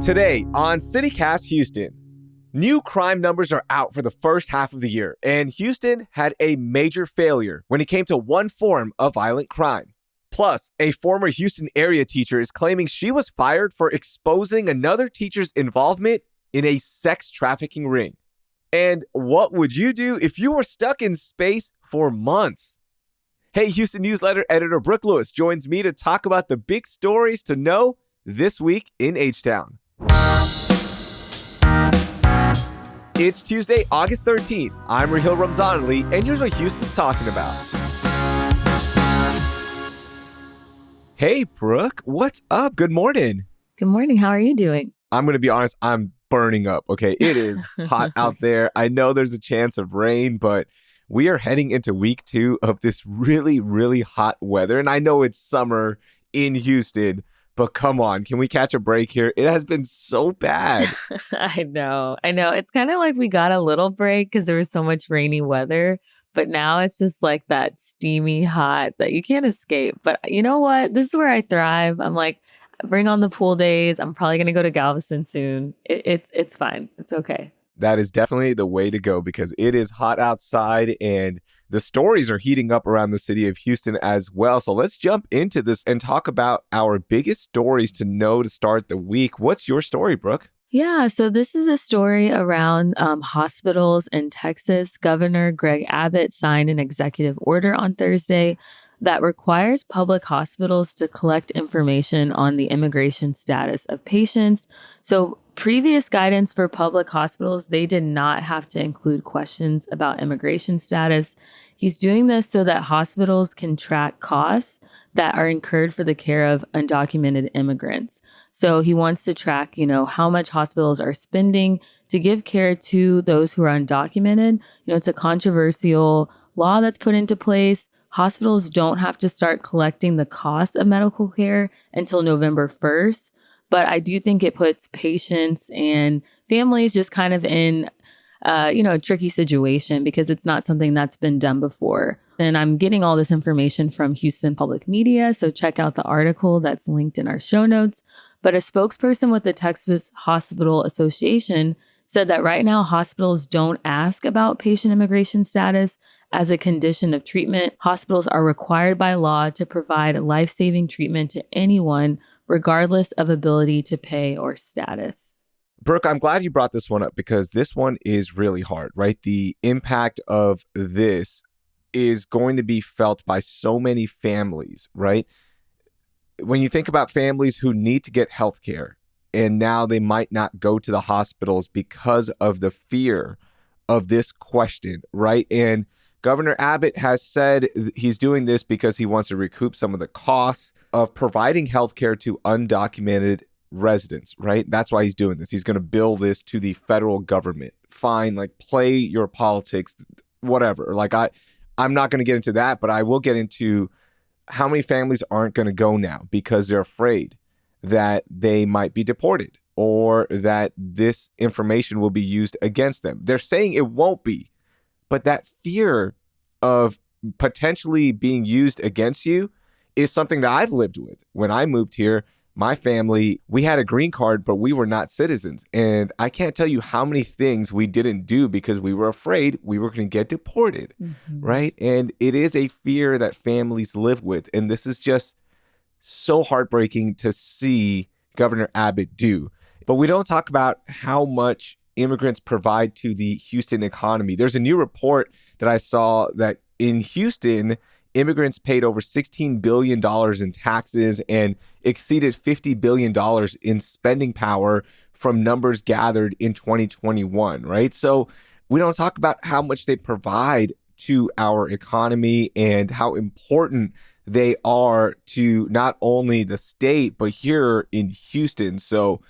Today on CityCast Houston, new crime numbers are out for the first half of the year, and Houston had a major failure when it came to one form of violent crime. Plus, a former Houston area teacher is claiming she was fired for exposing another teacher's involvement in a sex trafficking ring. And what would you do if you were stuck in space for months? Hey, Houston newsletter editor Brooke Lewis joins me to talk about the big stories to know this week in H-Town. It's Tuesday, August 13th. I'm Raheel Ramzanali, and here's what Houston's talking about. Hey, Brooke, what's up? Good morning. Good morning. How are you doing? I'm going to be honest, I'm burning up, okay? It is hot out there. I know there's a chance of rain, but we are heading into week 2 of this really, really hot weather. And I know it's summer in Houston, but come on, can we catch a break here? It has been so bad. I know. It's kind of like we got a little break because there was so much rainy weather. But now it's just like that steamy hot that you can't escape. But you know what? This is where I thrive. I'm like, bring on the pool days. I'm probably going to go to Galveston soon. It's fine. It's okay. That is definitely the way to go because it is hot outside and the stories are heating up around the city of Houston as well. So let's jump into this and talk about our biggest stories to know to start the week. What's your story, Brooke? Yeah, so this is a story around hospitals in Texas. Governor Greg Abbott signed an executive order on Thursday that requires public hospitals to collect information on the immigration status of patients. So previous guidance for public hospitals, they did not have to include questions about immigration status. He's doing this so that hospitals can track costs that are incurred for the care of undocumented immigrants. So he wants to track, how much hospitals are spending to give care to those who are undocumented. It's a controversial law that's put into place. Hospitals don't have to start collecting the cost of medical care until November 1st. But I do think it puts patients and families just kind of in, a tricky situation because it's not something that's been done before. And I'm getting all this information from Houston Public Media, so check out the article that's linked in our show notes. But a spokesperson with the Texas Hospital Association said that right now hospitals don't ask about patient immigration status as a condition of treatment. Hospitals are required by law to provide life-saving treatment to anyone, regardless of ability to pay or status. Brooke, I'm glad you brought this one up because this one is really hard, right? The impact of this is going to be felt by so many families, right? When you think about families who need to get health care and now they might not go to the hospitals because of the fear of this question, right? And Governor Abbott has said he's doing this because he wants to recoup some of the costs of providing health care to undocumented residents, right? That's why he's doing this. He's going to bill this to the federal government. Fine, play your politics, whatever. I'm not going to get into that, but I will get into how many families aren't going to go now because they're afraid that they might be deported or that this information will be used against them. They're saying it won't be, but that fear of potentially being used against you is something that I've lived with. When I moved here, my family, we had a green card, but we were not citizens. And I can't tell you how many things we didn't do because we were afraid we were going to get deported, right? And it is a fear that families live with. And this is just so heartbreaking to see Governor Abbott do. But we don't talk about how much immigrants provide to the Houston economy. There's a new report that I saw that in Houston, immigrants paid over $16 billion in taxes and exceeded $50 billion in spending power from numbers gathered in 2021, right? So we don't talk about how much they provide to our economy and how important they are to not only the state, but here in Houston. So,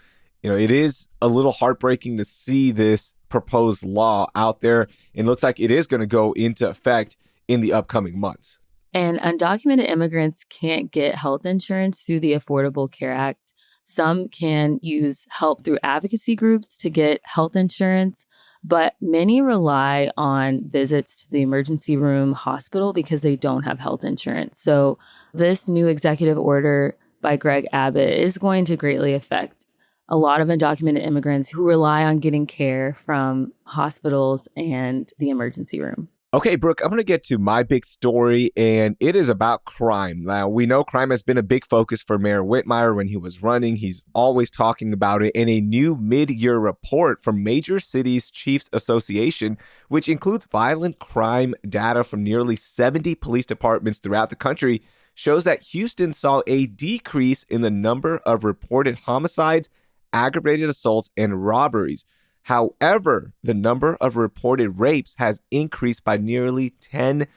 it is a little heartbreaking to see this proposed law out there. It looks like it is going to go into effect in the upcoming months. And undocumented immigrants can't get health insurance through the Affordable Care Act. Some can use help through advocacy groups to get health insurance, but many rely on visits to the emergency room hospital because they don't have health insurance. So this new executive order by Greg Abbott is going to greatly affect a lot of undocumented immigrants who rely on getting care from hospitals and the emergency room. Okay, Brooke, I'm going to get to my big story, and it is about crime. Now, we know crime has been a big focus for Mayor Whitmire when he was running. He's always talking about it. In a new mid-year report from Major Cities Chiefs Association, which includes violent crime data from nearly 70 police departments throughout the country, shows that Houston saw a decrease in the number of reported homicides, aggravated assaults, and robberies. However, the number of reported rapes has increased by nearly 10%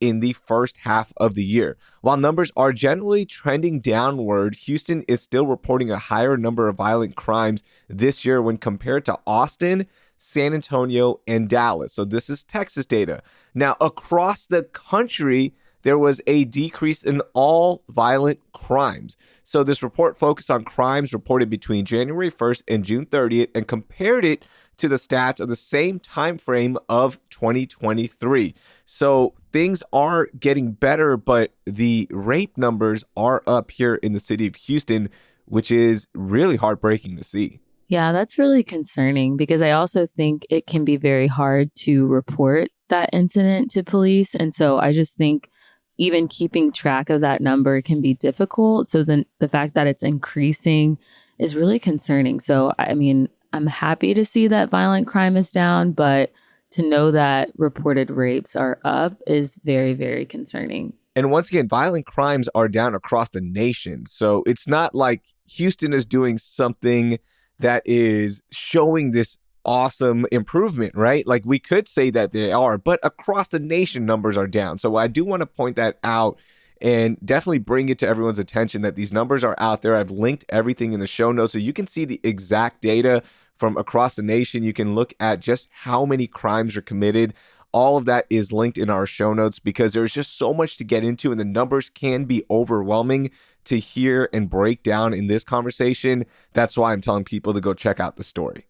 in the first half of the year. While numbers are generally trending downward, Houston is still reporting a higher number of violent crimes this year when compared to Austin, San Antonio, and Dallas. So this is Texas data. Now, across the country, there was a decrease in all violent crimes. So this report focused on crimes reported between January 1st and June 30th and compared it to the stats of the same time frame of 2023. So things are getting better, but the rape numbers are up here in the city of Houston, which is really heartbreaking to see. Yeah, that's really concerning because I also think it can be very hard to report that incident to police. And so I just think even keeping track of that number can be difficult. So then the fact that it's increasing is really concerning. So, I mean, I'm happy to see that violent crime is down, but to know that reported rapes are up is very, very concerning. And once again, violent crimes are down across the nation. So it's not like Houston is doing something that is showing this awesome improvement, right? Like we could say that they are, but across the nation, numbers are down. So I do want to point that out and definitely bring it to everyone's attention that these numbers are out there. I've linked everything in the show notes so you can see the exact data from across the nation. You can look at just how many crimes are committed. All of that is linked in our show notes because there's just so much to get into and the numbers can be overwhelming to hear and break down in this conversation. That's why I'm telling people to go check out the story.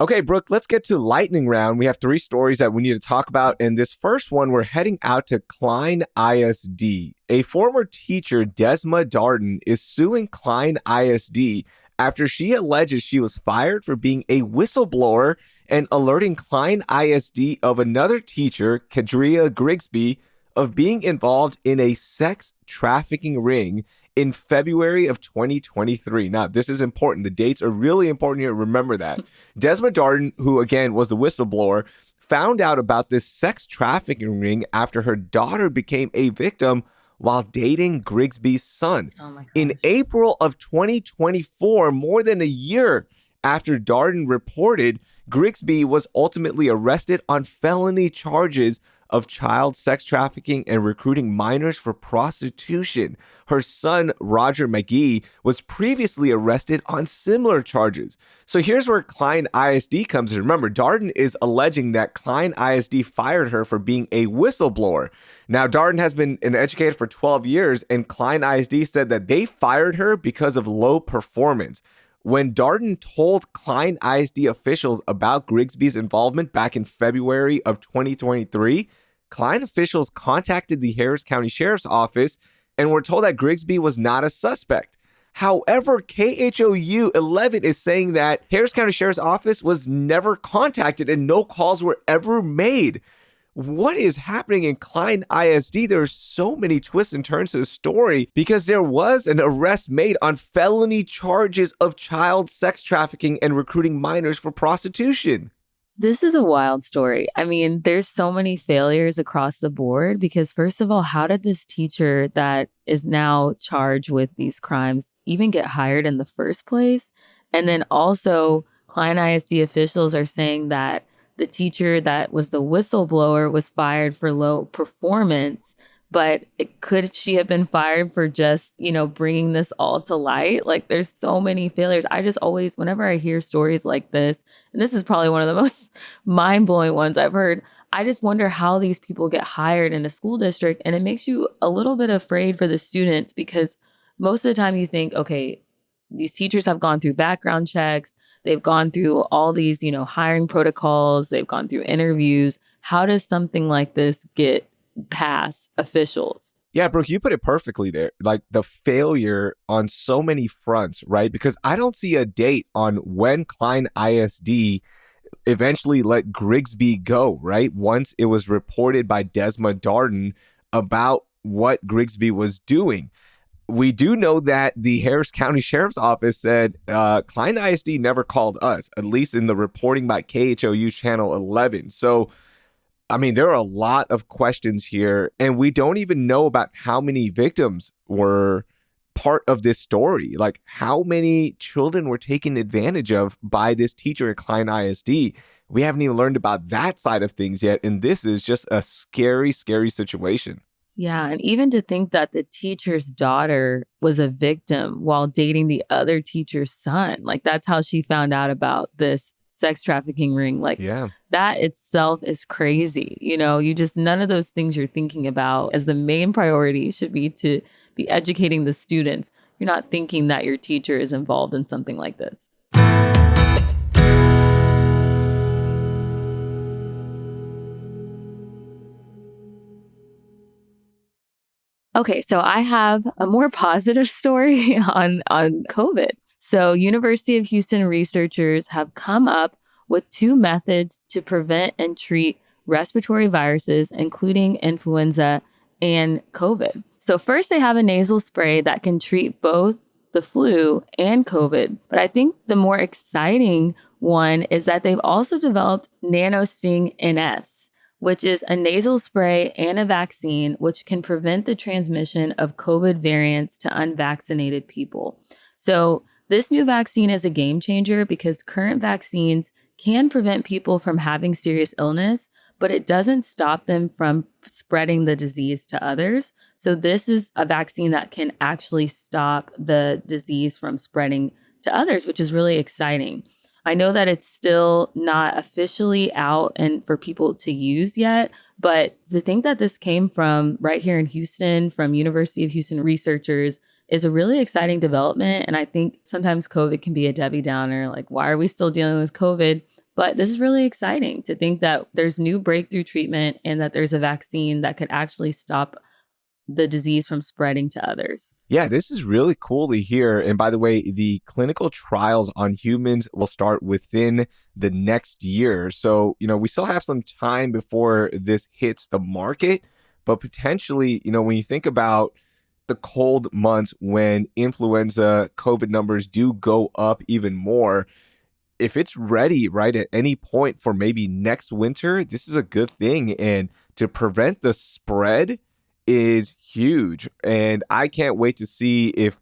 Okay, Brooke, let's get to lightning round. We have 3 stories that we need to talk about. And this first one, we're heading out to Klein ISD. A former teacher, Desma Darden, is suing Klein ISD after she alleges she was fired for being a whistleblower and alerting Klein ISD of another teacher, Kadria Grigsby, of being involved in a sex trafficking ring in February of 2023. Now, this is important. The dates are really important here. Remember that. Desma Darden, who again was the whistleblower, found out about this sex trafficking ring after her daughter became a victim while dating Grigsby's son. Oh my gosh. In April of 2024, more than a year after Darden reported, Grigsby was ultimately arrested on felony charges of child sex trafficking and recruiting minors for prostitution. Her son, Roger McGee, was previously arrested on similar charges. So here's where Klein ISD comes in. Remember, Darden is alleging that Klein ISD fired her for being a whistleblower. Now, Darden has been an educator for 12 years, and Klein ISD said that they fired her because of low performance. When Darden told Klein ISD officials about Grigsby's involvement back in February of 2023, Klein officials contacted the Harris County Sheriff's Office and were told that Grigsby was not a suspect. However, KHOU 11 is saying that Harris County Sheriff's Office was never contacted and no calls were ever made. What is happening in Klein ISD? There are so many twists and turns to the story because there was an arrest made on felony charges of child sex trafficking and recruiting minors for prostitution. This is a wild story. I mean, there's so many failures across the board because, first of all, how did this teacher that is now charged with these crimes even get hired in the first place? And then also, Klein ISD officials are saying that the teacher that was the whistleblower was fired for low performance, but could she have been fired for just, bringing this all to light? Like, there's so many failures. I just always, whenever I hear stories like this, and this is probably one of the most mind-blowing ones I've heard, I just wonder how these people get hired in a school district. And it makes you a little bit afraid for the students because most of the time you think, okay, these teachers have gone through background checks. They've gone through all these, hiring protocols. They've gone through interviews. how does something like this get past officials? Yeah, Brooke, you put it perfectly there. Like the failure on so many fronts, right? Because I don't see a date on when Klein ISD eventually let Grigsby go, right? Once it was reported by Desma Darden about what Grigsby was doing. We do know that the Harris County Sheriff's Office said Klein ISD never called us, at least in the reporting by KHOU Channel 11. So, I mean, there are a lot of questions here, and we don't even know about how many victims were part of this story. Like, how many children were taken advantage of by this teacher at Klein ISD? We haven't even learned about that side of things yet, and this is just a scary, scary situation. Yeah, and even to think that the teacher's daughter was a victim while dating the other teacher's son. Like that's how she found out about this sex trafficking ring. Like Yeah. that itself is crazy. You know, you just none of those things you're thinking about as the main priority should be to be educating the students. You're not thinking that your teacher is involved in something like this. Okay, so I have a more positive story on COVID. So, University of Houston researchers have come up with two methods to prevent and treat respiratory viruses, including influenza and COVID. So, first, they have a nasal spray that can treat both the flu and COVID. But I think the more exciting one is that they've also developed NanoSting NS, which is a nasal spray and a vaccine, which can prevent the transmission of COVID variants to unvaccinated people. So this new vaccine is a game changer because current vaccines can prevent people from having serious illness, but it doesn't stop them from spreading the disease to others. So this is a vaccine that can actually stop the disease from spreading to others, which is really exciting. I know that it's still not officially out and for people to use yet, but to think that this came from right here in Houston, from University of Houston researchers, is a really exciting development. And I think sometimes COVID can be a Debbie Downer, like, why are we still dealing with COVID? But this is really exciting to think that there's new breakthrough treatment and that there's a vaccine that could actually stop the disease from spreading to others. Yeah, this is really cool to hear. And by the way, the clinical trials on humans will start within the next year. So, we still have some time before this hits the market, but potentially, when you think about the cold months when influenza COVID numbers do go up even more, if it's ready, right, at any point for maybe next winter, this is a good thing. And to prevent the spread is huge. And I can't wait to see if,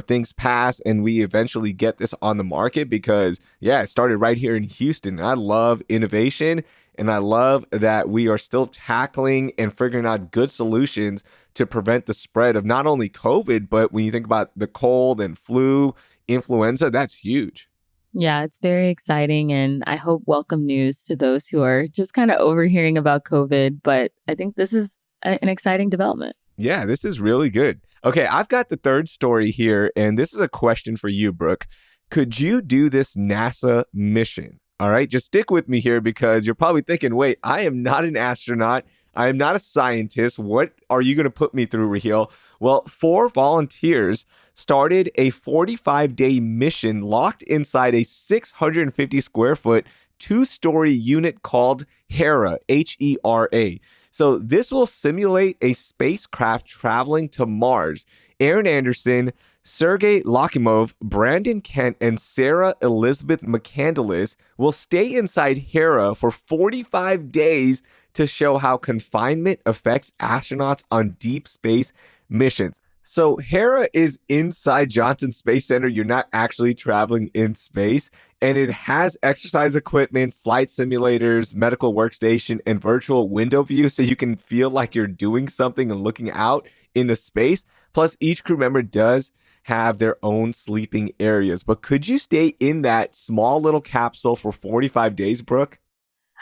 things pass and we eventually get this on the market because, yeah, it started right here in Houston. I love innovation and I love that we are still tackling and figuring out good solutions to prevent the spread of not only COVID, but when you think about the cold and flu, influenza, that's huge. Yeah, it's very exciting. And I hope welcome news to those who are just kind of overhearing about COVID. But I think this is an exciting development. Yeah, this is really good. Okay, I've got the third story here, and this is a question for you, Brooke. Could you do this NASA mission? All right, just stick with me here because you're probably thinking, wait, I am not an astronaut. I am not a scientist. What are you going to put me through, Raheel? Well, 4 volunteers started a 45-day mission locked inside a 650 square foot, 2-story unit called Hera, Hera. So this will simulate a spacecraft traveling to Mars. Aaron Anderson, Sergei Lokimov, Brandon Kent, and Sarah Elizabeth McCandless will stay inside Hera for 45 days to show how confinement affects astronauts on deep space missions. So Hera is inside Johnson Space Center. You're not actually traveling in space. And it has exercise equipment, flight simulators, medical workstation, and virtual window view so you can feel like you're doing something and looking out into space. Plus, each crew member does have their own sleeping areas. But could you stay in that small little capsule for 45 days, Brooke?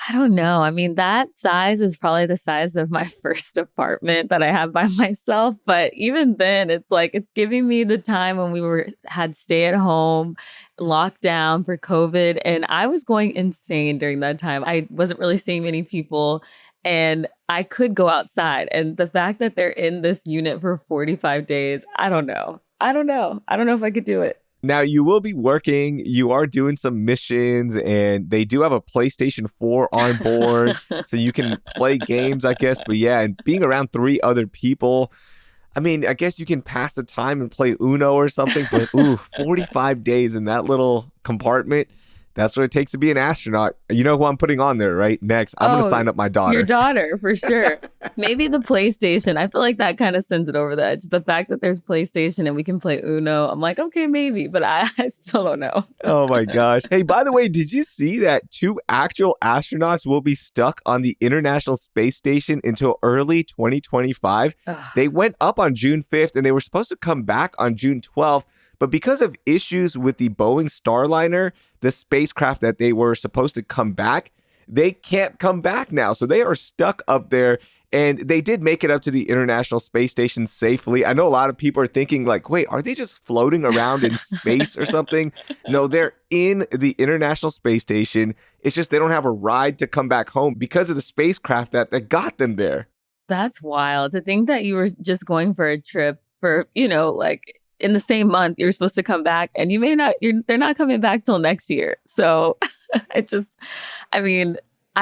I don't know. I mean, that size is probably the size of my first apartment that I have by myself. But even then, it's like it's giving me the time when we had stay at home, lockdown for COVID. And I was going insane during that time. I wasn't really seeing many people and I could go outside. And the fact that they're in this unit for 45 days, I don't know. I don't know. I don't know if I could do it. Now, you will be working, you are doing some missions, and they do have a PlayStation 4 on board, so you can play games, I guess. But yeah, and being around 3 other people, I mean, I guess you can pass the time and play Uno or something, but 45 days in that little compartment. That's what it takes to be an astronaut. You know who I'm putting on there, right? Next, I'm going to sign up my daughter. Your daughter, for sure. Maybe the PlayStation. I feel like that kind of sends it over the edge. The fact that there's PlayStation and we can play Uno, I'm like, okay, maybe, but I still don't know. Oh my gosh. Hey, by the way, did you see that 2 actual astronauts will be stuck on the International Space Station until early 2025? They went up on June 5th and they were supposed to come back on June 12th. But because of issues with the Boeing Starliner, the spacecraft that they were supposed to come back, they can't come back now. So they are stuck up there. And they did make it up to the International Space Station safely. I know a lot of people are thinking like, wait, are they just floating around in space or something? No, they're in the International Space Station. It's just they don't have a ride to come back home because of the spacecraft that got them there. That's wild. To think that you were just going for a trip for, like in the same month, you're supposed to come back and they're not coming back till next year. So I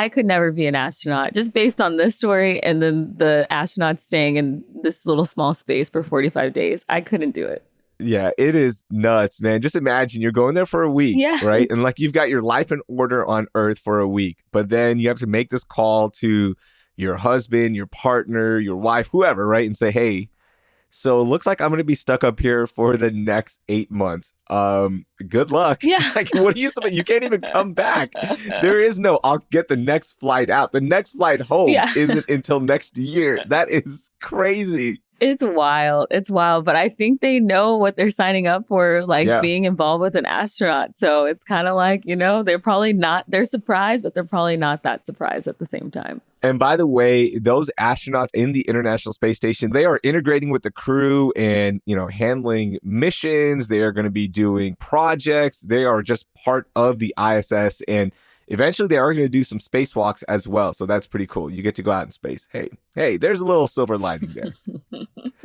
could never be an astronaut just based on this story. And then the astronauts staying in this little small space for 45 days. I couldn't do it. Yeah, it is nuts, man. Just imagine you're going there for a week, right? And like you've got your life in order on Earth for a week, but then you have to make this call to your husband, your partner, your wife, whoever, right? And say, hey, so it looks like I'm going to be stuck up here for the next 8 months. Good luck. Yeah. Like, what do you say? You can't even come back. There is no, I'll get the next flight out. The next flight home isn't until next year. That is crazy. It's wild. It's wild. But I think they know what they're signing up for, being involved with an astronaut. So it's kind of like, they're surprised, but they're probably not that surprised at the same time. And by the way, those astronauts in the International Space Station, they are integrating with the crew and, handling missions. They are going to be doing projects. They are just part of the ISS. And eventually they are going to do some spacewalks as well. So that's pretty cool. You get to go out in space. Hey, there's a little silver lining there.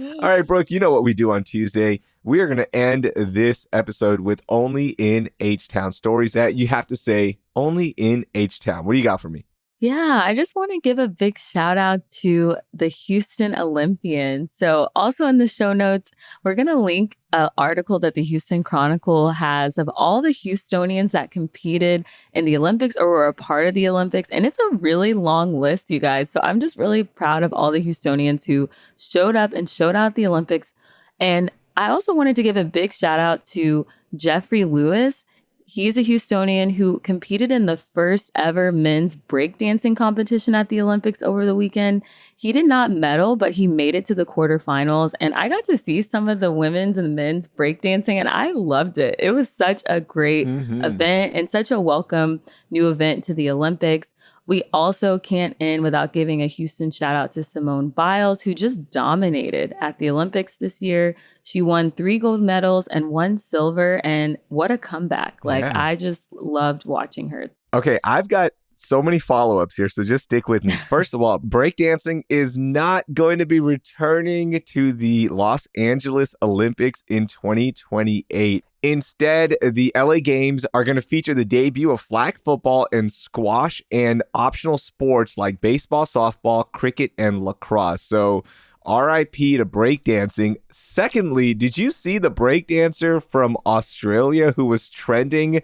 All right, Brooke, you know what we do on Tuesday. We are going to end this episode with only in H-Town stories that you have to say only in H-Town. What do you got for me? Yeah, I just want to give a big shout out to the Houston Olympians. So also in the show notes, we're going to link an article that the Houston Chronicle has of all the Houstonians that competed in the Olympics or were a part of the Olympics. And it's a really long list, you guys. So I'm just really proud of all the Houstonians who showed up and showed out the Olympics. And I also wanted to give a big shout out to Jeffrey Lewis. He's a Houstonian who competed in the first ever men's breakdancing competition at the Olympics over the weekend. He did not medal, but he made it to the quarterfinals. And I got to see some of the women's and men's breakdancing, and I loved it. It was such a great event and such a welcome new event to the Olympics. We also can't end without giving a Houston shout out to Simone Biles, who just dominated at the Olympics this year. She won 3 gold medals and 1 silver. And what a comeback. I just loved watching her. Okay, I've got so many follow-ups here, so just stick with me. First of all, breakdancing is not going to be returning to the Los Angeles Olympics in 2028. Instead, the LA Games are going to feature the debut of flag football and squash and optional sports like baseball, softball, cricket, and lacrosse. So RIP to breakdancing. Secondly, did you see the breakdancer from Australia who was trending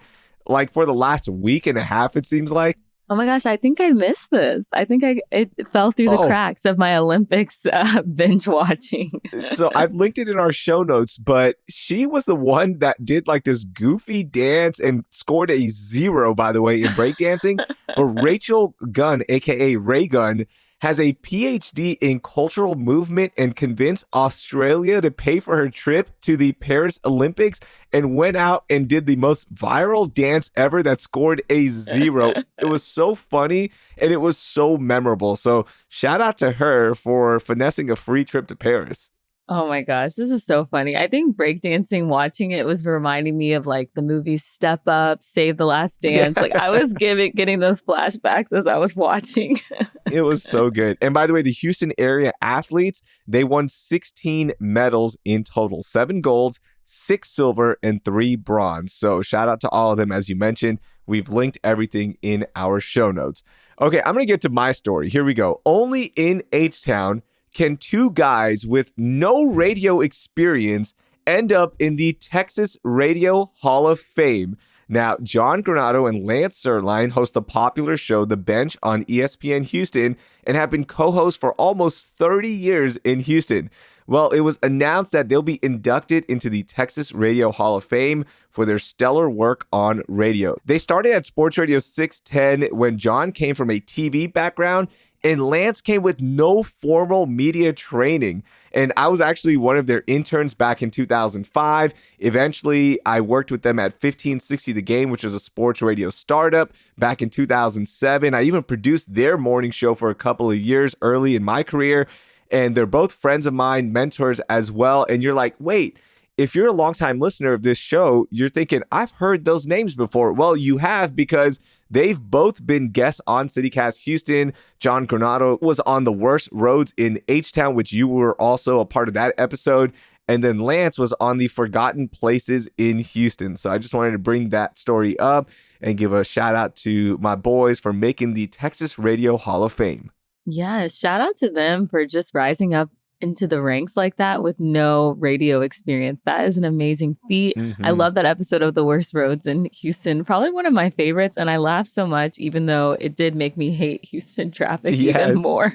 for the last week and a half, it seems like? Oh my gosh, I think I missed this. I think it fell through the cracks of my Olympics binge watching. So I've linked it in our show notes, but she was the one that did this goofy dance and scored a 0, by the way, in breakdancing. But Rachel Gunn, aka Ray Gunn, has a PhD in cultural movement and convinced Australia to pay for her trip to the Paris Olympics and went out and did the most viral dance ever that scored a 0. It was so funny and it was so memorable. So shout out to her for finessing a free trip to Paris. Oh my gosh, this is so funny. I think breakdancing, watching it was reminding me of like the movie Step Up, Save the Last Dance. Like I was getting those flashbacks as I was watching. It was so good. And by the way, the Houston area athletes, they won 16 medals in total, 7 golds, 6 silver, and 3 bronze. So shout out to all of them. As you mentioned, we've linked everything in our show notes. Okay, I'm going to get to my story. Here we go. Only in H-Town can 2 guys with no radio experience end up in the Texas Radio Hall of Fame. Now, John Granado and Lance Zierlein host the popular show The Bench on ESPN Houston and have been co-hosts for almost 30 years in Houston. Well, it was announced that they'll be inducted into the Texas Radio Hall of Fame for their stellar work on radio. They started at Sports Radio 610 when John came from a TV background and Lance came with no formal media training. And I was actually one of their interns back in 2005. Eventually, I worked with them at 1560 The Game, which was a sports radio startup back in 2007. I even produced their morning show for a couple of years early in my career. And they're both friends of mine, mentors as well. And you're like, wait, if you're a longtime listener of this show, you're thinking, I've heard those names before. Well, you have, because they've both been guests on CityCast Houston. John Granado was on The Worst Roads in H-Town, which you were also a part of that episode. And then Lance was on the Forgotten Places in Houston. So I just wanted to bring that story up and give a shout out to my boys for making the Texas Radio Hall of Fame. Yeah, shout out to them for just rising up into the ranks like that with no radio experience. That is an amazing feat. I love that episode of The Worst Roads in Houston. Probably one of my favorites. And I laughed so much, even though it did make me hate Houston traffic even more.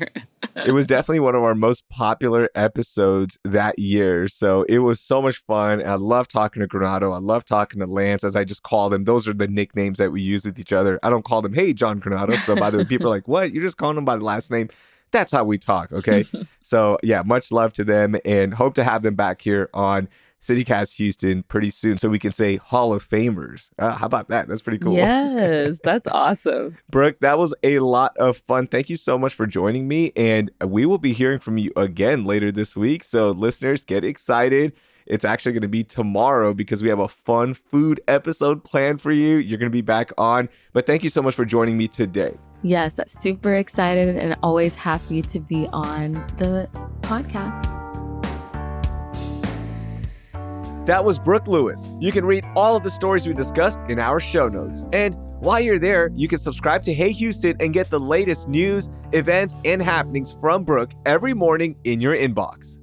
It was definitely one of our most popular episodes that year. So it was so much fun. I love talking to Granado. I love talking to Lance, as I just call them. Those are the nicknames that we use with each other. I don't call them, hey, John Granado. So by the way, people are like, what? You're just calling them by the last name? That's how we talk, okay? So yeah, much love to them and hope to have them back here on CityCast Houston pretty soon so we can say Hall of Famers. How about that? That's pretty cool. Yes, that's awesome. Brooke, that was a lot of fun. Thank you so much for joining me. And we will be hearing from you again later this week. So listeners, get excited. It's actually going to be tomorrow because we have a fun food episode planned for you. You're going to be back on. But thank you so much for joining me today. Yes, that's super excited and always happy to be on the podcast. That was Brooke Lewis. You can read all of the stories we discussed in our show notes. And while you're there, you can subscribe to Hey Houston and get the latest news, events, and happenings from Brooke every morning in your inbox.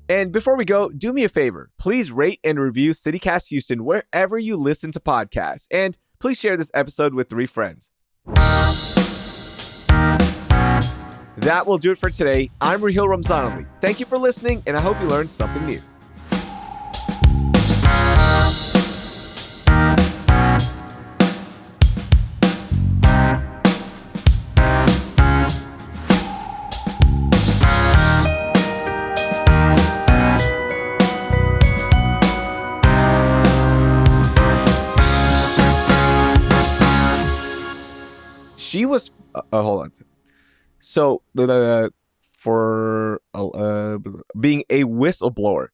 And before we go, do me a favor. Please rate and review CityCast Houston wherever you listen to podcasts. And please share this episode with 3 friends. That will do it for today. I'm Raheel Ramzanali. Thank you for listening, and I hope you learned something new. She was, hold on. So, for being a whistleblower,